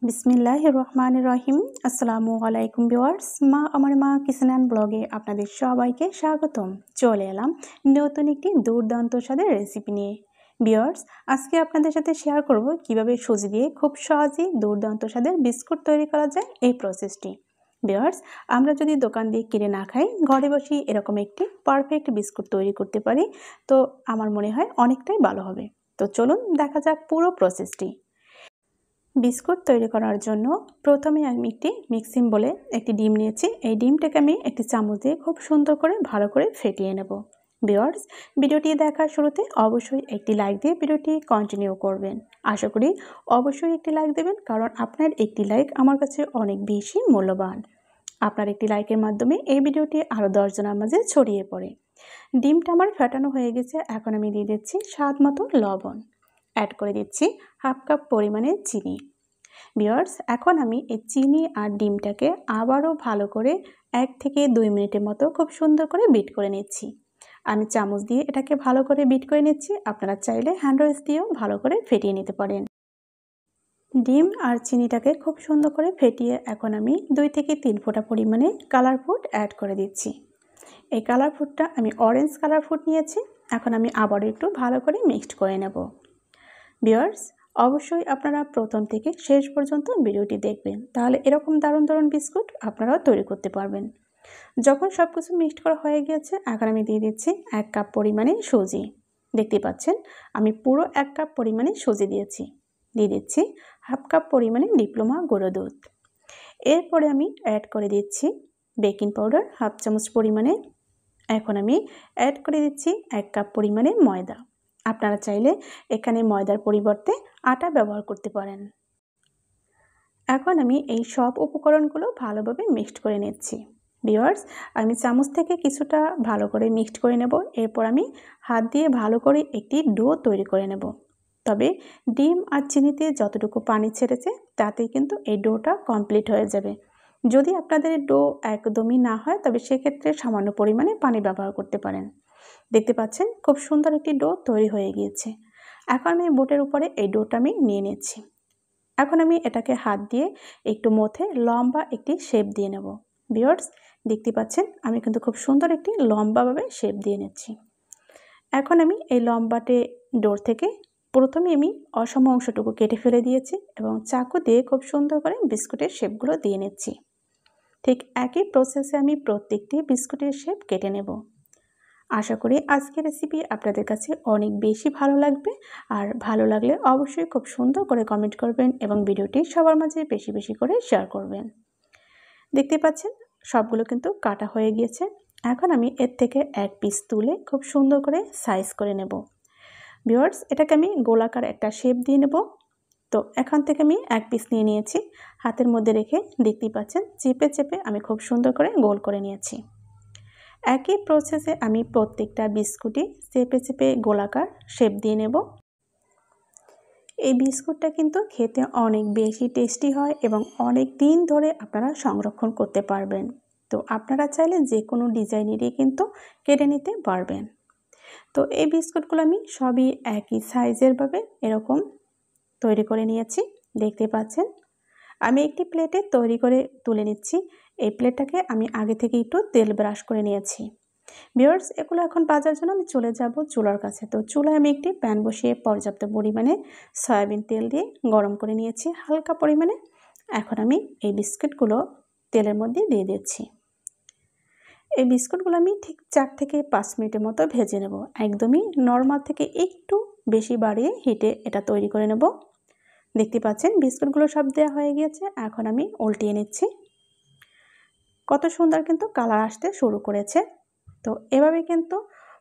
বিসমিল্লাহির রহমানির রহিম। আসসালামু আলাইকুম ভিউয়ার্স, মা কিচেন অ্যান্ড ব্লগে আপনাদের সবাইকে স্বাগতম। চলে এলাম নতুন একটি দুর্দান্ত স্বাদের রেসিপি নিয়ে। ভিউয়ার্স, আজকে আপনাদের সাথে শেয়ার করব কিভাবে সুজি দিয়ে খুব সহজেই দুর্দান্ত স্বাদের বিস্কুট তৈরি করা যায় এই প্রসেসটি। ভিউয়ার্স, আমরা যদি দোকান দিয়ে কিনে না খাই, ঘরে বসে এরকম একটি পারফেক্ট বিস্কুট তৈরি করতে পারি, তো আমার মনে হয় অনেকটাই ভালো হবে। তো চলুন দেখা যাক পুরো প্রসেসটি। বিস্কুট তৈরি করার জন্য প্রথমে আমি একটি মিক্সিং বলে একটি ডিম নিয়েছি। এই ডিমটাকে আমি একটি চামচ দিয়ে খুব সুন্দর করে ভালো করে ফেটিয়ে নেব। ভিউয়ার্স, ভিডিওটি দেখার শুরুতে অবশ্যই একটি লাইক দিয়ে ভিডিওটি কন্টিনিউ করবেন। আশা করি অবশ্যই একটি লাইক দেবেন, কারণ আপনার একটি লাইক আমার কাছে অনেক বেশি মূল্যবান। আপনার একটি লাইকের মাধ্যমে এই ভিডিওটি আরও 10 জনের মাঝে ছড়িয়ে পড়ে। ডিমটা আমার ফেটানো হয়ে গেছে। এখন আমি দিয়ে দিচ্ছি স্বাদ মতো লবণ, অ্যাড করে দিচ্ছি হাফ কাপ পরিমাণে চিনি। ভিউয়ার্স, এখন আমি এই চিনি আর ডিমটাকে আবারও ভালো করে 1 থেকে 2 মিনিটের মতো খুব সুন্দর করে বিট করে নিচ্ছি। আমি চামচ দিয়ে এটাকে ভালো করে বিট করে নিচ্ছি। আপনারা চাইলে হ্যান্ড উইস্ক দিয়েও ভালো করে ফেটিয়ে নিতে পারেন। ডিম আর চিনিটাকে খুব সুন্দর করে ফেটিয়ে এখন আমি 2 থেকে 3 ফোঁটা পরিমাণে কালার ফুড অ্যাড করে দিচ্ছি। এই কালার ফুডটা আমি অরেঞ্জ কালার ফুড নিয়েছি। এখন আমি আবারও একটু ভালো করে মিক্সড করে নেব। ভিউয়ার্স, অবশ্যই আপনারা প্রথম থেকে শেষ পর্যন্ত ভিডিওটি দেখবেন, তাহলে এরকম দারুণ দারুণ বিস্কুট আপনারাও তৈরি করতে পারবেন। যখন সব কিছু মিক্সড করা হয়ে গিয়েছে, এখন আমি দিয়ে দিচ্ছি 1 কাপ পরিমাণে সুজি। দেখতে পাচ্ছেন আমি পুরো 1 কাপ পরিমাণে সুজি দিয়েছি। দিয়ে দিচ্ছি হাফ কাপ পরিমাণে ডিপ্লোমা গুঁড়ো দুধ। এরপরে আমি অ্যাড করে দিচ্ছি বেকিং পাউডার হাফ চামচ পরিমাণে। এখন আমি অ্যাড করে দিচ্ছি 1 কাপ পরিমাণে ময়দা। আপনারা চাইলে এখানে ময়দার পরিবর্তে আটা ব্যবহার করতে পারেন। এখন আমি এই সব উপকরণগুলো ভালোভাবে মিক্সড করে নিচ্ছি। ভিউয়ার্স, আমি চামচ থেকে কিছুটা ভালো করে মিক্সড করে নেব। এরপর আমি হাত দিয়ে ভালো করে একটি ডো তৈরি করে নেব। তবে ডিম আর চিনিতে যতটুকু পানি ছেড়েছে তাতেই কিন্তু এই ডোটা কমপ্লিট হয়ে যাবে। যদি আপনাদের ডো একদমই না হয়, তবে সেক্ষেত্রে সামান্য পরিমাণে পানি ব্যবহার করতে পারেন। দেখতে পাচ্ছেন খুব সুন্দর একটি ডো তৈরি হয়ে গিয়েছে। এখন আমি বোটের উপরে এই ডোটা আমি নিয়ে নিচ্ছি। এখন আমি এটাকে হাত দিয়ে একটু মথে লম্বা একটি শেপ দিয়ে নেব। ভিউয়ার্স, দেখতে পাচ্ছেন আমি কিন্তু খুব সুন্দর একটি লম্বাভাবে শেপ দিয়ে নিচ্ছি। এখন আমি এই লম্বাটে ডোর থেকে প্রথমে আমি অসম অংশটুকু কেটে ফেলে দিয়েছি এবং চাকু দিয়ে খুব সুন্দর করে বিস্কুটের শেপগুলো দিয়ে নিচ্ছি। ঠিক একই প্রসেসে আমি প্রত্যেকটি বিস্কুটের শেপ কেটে নেব। আশা করি আজকের রেসিপি আপনাদের কাছে অনেক বেশি ভালো লাগবে। আর ভালো লাগলে অবশ্যই খুব সুন্দর করে কমেন্ট করবেন এবং ভিডিওটি সবার মাঝে বেশি বেশি করে শেয়ার করবেন। দেখতে পাচ্ছেন সবগুলো কিন্তু কাটা হয়ে গিয়েছে। এখন আমি এর থেকে এক পিস তুলে খুব সুন্দর করে সাইজ করে নেব। ভিউয়ার্স, এটাকে আমি গোলাকার একটা শেপ দিয়ে নেব। তো এখান থেকে আমি এক পিস নিয়ে নিয়েছি। হাতের মধ্যে রেখে দেখতেই পাচ্ছেন চেপে চেপে আমি খুব সুন্দর করে গোল করে নিয়েছি। একই প্রসেসে আমি প্রত্যেকটা বিস্কুটই চেপে চেপে গোলাকার শেপ দিয়ে নেব। এই বিস্কুটটা কিন্তু খেতে অনেক বেশি টেস্টি হয় এবং অনেক দিন ধরে আপনারা সংরক্ষণ করতে পারবেন। তো আপনারা চাইলে যে কোনো ডিজাইনেরই কিন্তু কেটে নিতে পারবেন। তো এই বিস্কুটগুলো আমি সবই একই সাইজের ভাবে এরকম তৈরি করে নিয়েছি। দেখতে পাচ্ছেন আমি একটি প্লেটে তৈরি করে তুলে নিচ্ছি। এই প্লেটটাকে আমি আগে থেকে একটু তেল ব্রাশ করে নিয়েছি। ভিউয়ার্স, এগুলো এখন ভাজার জন্য আমি চলে যাব চুলার কাছে। তো চুলায় আমি একটি প্যান বসিয়ে পর্যাপ্ত পরিমাণে সয়াবিন তেল দিয়ে গরম করে নিয়েছি হালকা পরিমাণে। এখন আমি এই বিস্কুটগুলো তেলের মধ্যে দিয়ে দিচ্ছি। এই বিস্কুটগুলো আমি ঠিক 4 থেকে 5 মিনিটের মতো ভেজে নেব। একদমই নর্মাল থেকে একটু বেশি বাড়িয়ে হিটে এটা তৈরি করে নেব। দেখতে পাচ্ছেন বিস্কুটগুলো সব দেওয়া হয়ে গিয়েছে। এখন আমি উল্টিয়ে নিচ্ছি। কত সুন্দর কিন্তু কালার আসতে শুরু করেছে। তো এভাবে কিন্তু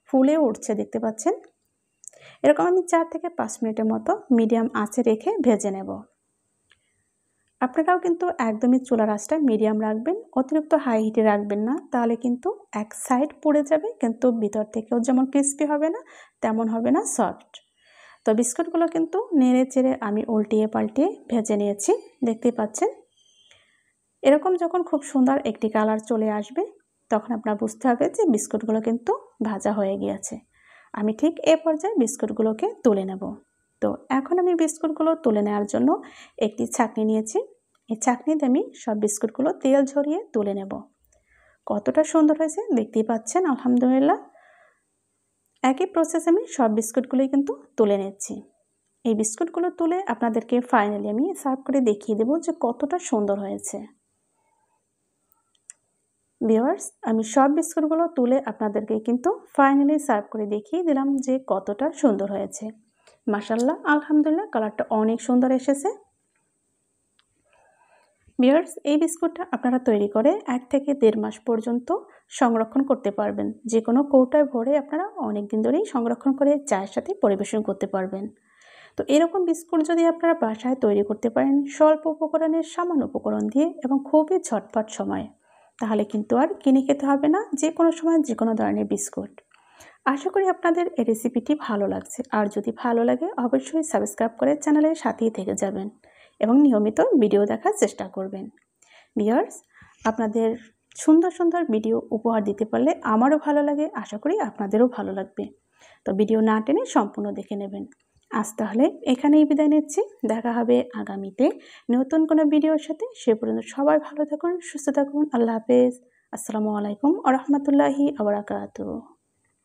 ফুলে উঠছে, দেখতে পাচ্ছেন। এরকম আমি 4 থেকে 5 মিনিটের মতো মিডিয়াম আঁচে রেখে ভেজে নেব। আপনারাও কিন্তু একদমই চুলার আঁচটা মিডিয়াম রাখবেন, অতিরিক্ত হাই হিটে রাখবেন না, তাহলে কিন্তু এক সাইড পুড়ে যাবে, কিন্তু ভিতর থেকেও যেমন ক্রিস্পি হবে না তেমন হবে না সফট। তো বিস্কুটগুলো কিন্তু নেড়ে চেড়ে আমি উল্টিয়ে পাল্টিয়ে ভেজে নিয়েছি। দেখতে পাচ্ছেন এরকম যখন খুব সুন্দর একটি কালার চলে আসবে, তখন আপনারা বুঝতে হবে যে বিস্কুটগুলো কিন্তু ভাজা হয়ে গিয়েছে। আমি ঠিক এ পর্যায়ে বিস্কুটগুলোকে তুলে নেব। তো এখন আমি বিস্কুটগুলো তুলে নেওয়ার জন্য একটি ছাঁকনি নিয়েছি। এই ছাঁকনিতে আমি সব বিস্কুটগুলো তেল ঝরিয়ে তুলে নেব। কতটা সুন্দর হয়েছে দেখতেই পাচ্ছেন, আলহামদুলিল্লাহ। একই প্রসেস আমি সব বিস্কুটগুলোই কিন্তু তুলে নিচ্ছি। এই বিস্কুটগুলো তুলে আপনাদেরকে ফাইনালি আমি সার্ভ করে দেখিয়ে দেব যে কতটা সুন্দর হয়েছে। ভিউয়ার্স, আমি সব বিস্কুটগুলো তুলে আপনাদেরকে কিন্তু ফাইনালি সার্ভ করে দেখিয়ে দিলাম যে কতটা সুন্দর হয়েছে। মাশাআল্লাহ, আলহামদুলিল্লাহ, কালারটা অনেক সুন্দর এসেছে। ভিউয়ার্স, এই বিস্কুটটা আপনারা তৈরি করে 1 থেকে 1.5 মাস পর্যন্ত সংরক্ষণ করতে পারবেন। যে কোনো কৌটায় ভরে আপনারা অনেক দিন ধরেই সংরক্ষণ করে চায়ের সাথে পরিবেশন করতে পারবেন। তো এরকম বিস্কুট যদি আপনারা বাসায় তৈরি করতে পারেন স্বল্প উপকরণের সামান্য উপকরণ দিয়ে এবং খুবই ঝটপট সময়ে, তাহলে কিন্তু আর কিনে খেতে হবে না যে কোনো সময় যে কোনো ধরনের বিস্কুট। আশা করি আপনাদের এই রেসিপিটি ভালো লাগছে। আর যদি ভালো লাগে অবশ্যই সাবস্ক্রাইব করে চ্যানেলের সাথেই থেকে যাবেন এবং নিয়মিত ভিডিও দেখার চেষ্টা করবেন। ভিউয়ার্স, আপনাদের সুন্দর সুন্দর ভিডিও উপহার দিতে পারলে আমারও ভালো লাগে, আশা করি আপনাদেরও ভালো লাগবে। তো ভিডিও না টেনে সম্পূর্ণ দেখে নেবেন। আজ তাহলে এখানেই বিদায় নিচ্ছি। দেখা হবে আগামীতে নতুন কোনো ভিডিওর সাথে। সে পর্যন্ত সবাই ভালো থাকুন, সুস্থ থাকুন। আল্লাহ হাফেজ। আসসালামু আলাইকুম ওয়া রাহমাতুল্লাহি ওয়া বারাকাতুহু।